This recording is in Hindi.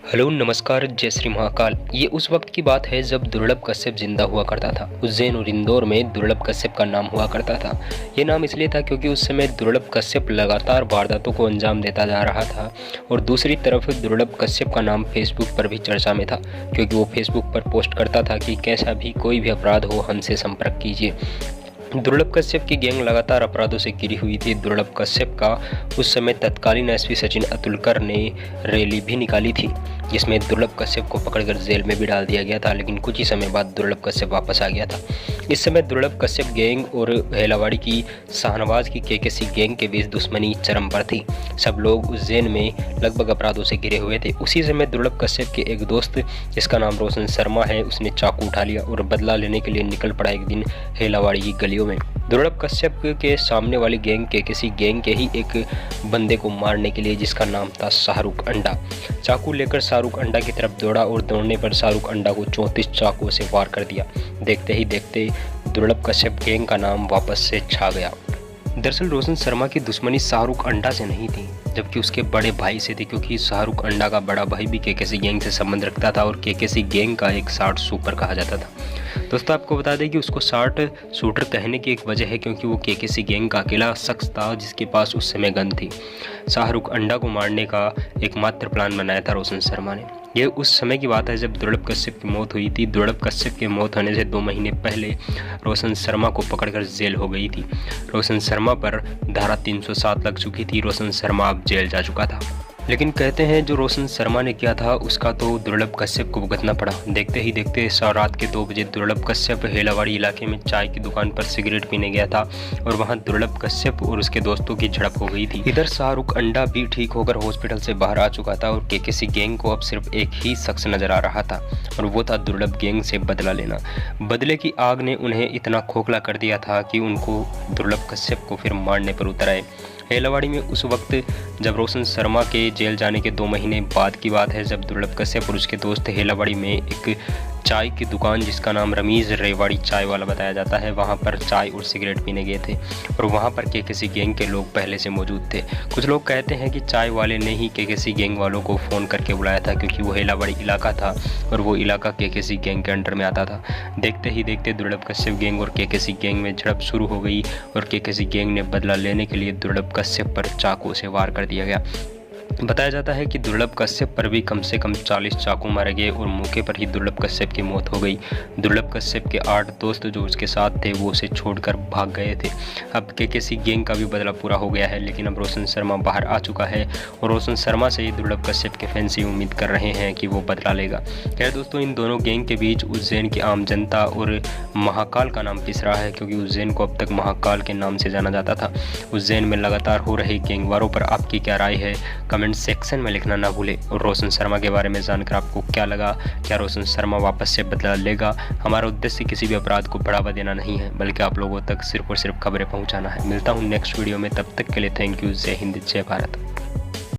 हेलो नमस्कार जय श्री महाकाल। ये उस वक्त की बात है जब दुर्लभ कश्यप जिंदा हुआ करता था। उज्जैन और इंदौर में दुर्लभ कश्यप का नाम हुआ करता था। ये नाम इसलिए था क्योंकि उस समय दुर्लभ कश्यप लगातार वारदातों को अंजाम देता जा रहा था और दूसरी तरफ दुर्लभ कश्यप का नाम फेसबुक पर भी चर्चा में था, क्योंकि वो फेसबुक पर पोस्ट करता था कि कैसा भी कोई भी अपराध हो हमसे संपर्क कीजिए। दुर्लभ कश्यप की गैंग लगातार अपराधों से घिरी हुई थी। दुर्लभ कश्यप का उस समय तत्कालीन एसपी सचिन अतुलकर ने रैली भी निकाली थी, जिसमें दुर्लभ कश्यप को पकड़कर जेल में भी डाल दिया गया था, लेकिन कुछ ही समय बाद दुर्लभ कश्यप वापस आ गया था। इस समय दुर्लभ कश्यप गैंग और हेलावाड़ी की शाहनवाज की केकेसी गैंग के बीच दुश्मनी चरम पर थी। सब लोग उज्जैन में लगभग अपराधों से घिरे हुए थे। उसी समय दुर्लभ कश्यप के एक दोस्त जिसका नाम रोशन शर्मा है, उसने चाकू उठा लिया और बदला लेने के लिए निकल पड़ा एक दिन हेलावाड़ी की गलियों में। दुर्लभ कश्यप के सामने वाली गैंग के किसी गैंग के ही एक बंदे को मारने के लिए, जिसका नाम था शाहरुख अंडा, चाकू लेकर शाहरुख अंडा की तरफ दौड़ा और दौड़ने पर शाहरुख अंडा को 34 चाकुओं से वार कर दिया। देखते ही देखते दुर्लभ कश्यप गैंग का नाम वापस से छा गया। दरअसल रोशन शर्मा की दुश्मनी शाहरुख अंडा से नहीं थी, जबकि उसके बड़े भाई से थी, क्योंकि शाहरुख अंडा का बड़ा भाई भी केकेसी गैंग से संबंध रखता था और केकेसी गैंग का एक शार्ट शूटर कहा जाता था। दोस्तों आपको बता दें कि उसको शार्ट शूटर कहने की एक वजह है, क्योंकि वो केकेसी गैंग का अकेला शख्स था जिसके पास उस समय गन थी। शाहरुख अंडा को मारने का एकमात्र प्लान बनाया था रोशन शर्मा ने। ये उस समय की बात है जब दुर्लभ कश्यप की मौत हुई थी। दुर्लभ कश्यप की मौत होने से 2 महीने पहले रोशन शर्मा को पकड़कर जेल हो गई थी। रोशन शर्मा पर धारा 307 लग चुकी थी। रोशन शर्मा अब जेल जा चुका था, लेकिन कहते हैं जो रोशन शर्मा ने किया था उसका तो दुर्लभ कश्यप को भुगतना पड़ा। देखते ही देखते रात के 2 बजे दुर्लभ कश्यप हेलावाड़ी इलाके में चाय की दुकान पर सिगरेट पीने गया था और वहां दुर्लभ कश्यप और उसके दोस्तों की झड़प हो गई थी। इधर शाहरुख अंडा भी ठीक होकर हॉस्पिटल से बाहर आ चुका था और केकेसी गैंग को अब सिर्फ एक ही शख्स नजर आ रहा था और वो था दुर्लभ गैंग से बदला लेना। बदले की आग ने उन्हें इतना खोखला कर दिया था कि उनको दुर्लभ कश्यप को फिर मारने पर उतर आए। हेलावाड़ी में उस वक्त जब रोशन शर्मा के जेल जाने के 2 महीने बाद की बात है, जब दुर्लभ कश्यप और उसके दोस्त हेलावाड़ी में एक चाय की दुकान जिसका नाम रमीज रेवाड़ी चाय वाला बताया जाता है, वहां पर चाय और सिगरेट पीने गए थे और वहां पर केकेसी गैंग के लोग पहले से मौजूद थे। कुछ लोग कहते हैं कि चाय वाले ने ही केकेसी गैंग वालों को फ़ोन करके बुलाया था, क्योंकि वो हेलावाड़ी इलाका था और वो इलाका केकेसी गैंग के अंडर में आता था। देखते ही देखते दुर्लभ कश्यप गैंग और केकेसी गैंग में झड़प शुरू हो गई और केकेसी गैंग ने बदला लेने के लिए दुर्लभ कश्यप पर चाकू से वार कर दिया गया। बताया जाता है कि दुर्लभ कश्यप पर भी कम से कम 40 चाकू मारे गए और मौके पर ही दुर्लभ कश्यप की मौत हो गई। दुर्लभ कश्यप के 8 दोस्त जो उसके साथ थे वो उसे छोड़कर भाग गए थे। अब केकेसी गैंग का भी बदला पूरा हो गया है, लेकिन अब रोशन शर्मा बाहर आ चुका है और रोशन शर्मा से ही दुर्लभ कश्यप के फैंस उम्मीद कर रहे हैं कि वो बदला लेगा। खैर दोस्तों, इन दोनों गैंग के बीच उज्जैन की आम जनता और महाकाल का नाम पिस रहा है, क्योंकि उज्जैन को अब तक महाकाल के नाम से जाना जाता था। उज्जैन में लगातार हो रहे गैंगवारों पर आपकी क्या राय है, कमेंट सेक्शन में लिखना ना भूले। और रोशन शर्मा के बारे में जानकर आपको क्या लगा? क्या रोशन शर्मा वापस से बदला लेगा? हमारा उद्देश्य किसी भी अपराध को बढ़ावा देना नहीं है, बल्कि आप लोगों तक सिर्फ और सिर्फ खबरें पहुंचाना है। मिलता हूं नेक्स्ट वीडियो में, तब तक के लिए थैंक यू। जय हिंद, जय भारत।